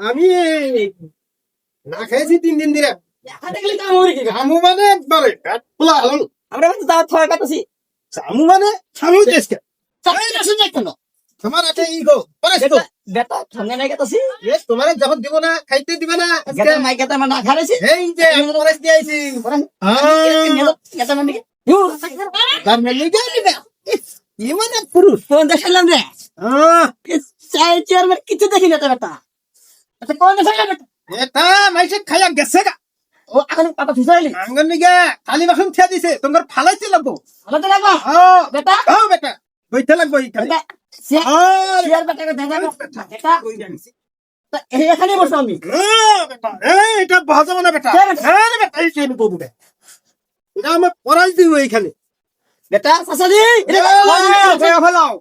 আমি না খাইছি 3 দিন ধরে আমু মানে একবারে পেট ফুলা হল আমু মানে আমু দেশকে তোমার একটা ইগো পরে তো তোমার যখন দিব না খাইতে দিবে না এই যে আমি পরে দিয়ে আইছি মানে পুরুষ কিছু দেখি না বেটা এটা মাইসে খাইয়া গেছে গা ও এখন পাতা ফিসাইলি আঙ্গন নিগে খালি বাখন থিয়া দিছে তোমার ফালাইতে লাগবো আমাদের লাগো বেটা বেটা বইতে লাগবো এইখানে বেটা শেয়ার বেটাকে দেখা বেটা এখানে বসো আমি বেটা এটা ভাজা মানে বেটা বেটা এই কেন বলবো এটা আমি পড়াই দিব এইখানে বেটা সাসাদি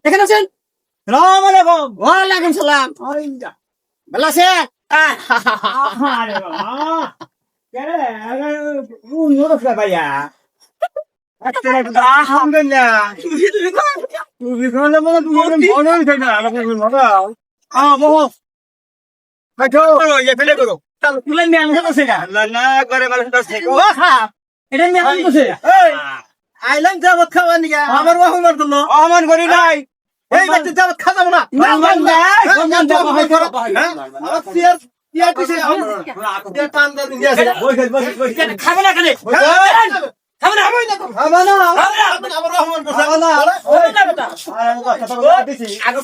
এখানে আছেন সালাম আলাইকুম ওয়ালাইকুম সালাম ভালো আছেন আরে বাবা কেরে ভাইয়া আলহামদুলিল্লাহ তুমি কোনে মনে তুমি মনে হই না আমাকে মনে মোহ কাটো ইয়ে ফেলে করো তাহলে তুলে নিয়ে আমি বসে না না করে মানুষ দশ থেকে ও হ্যাঁ এটা নিয়ে আমি বসে আইলাম যাবত খাওয়া নিগা আমার বাহু মার দিল অমন করি নাই এই ব্যক্তি যাবত খা যাব না খাবে না কেন খাবে না আগে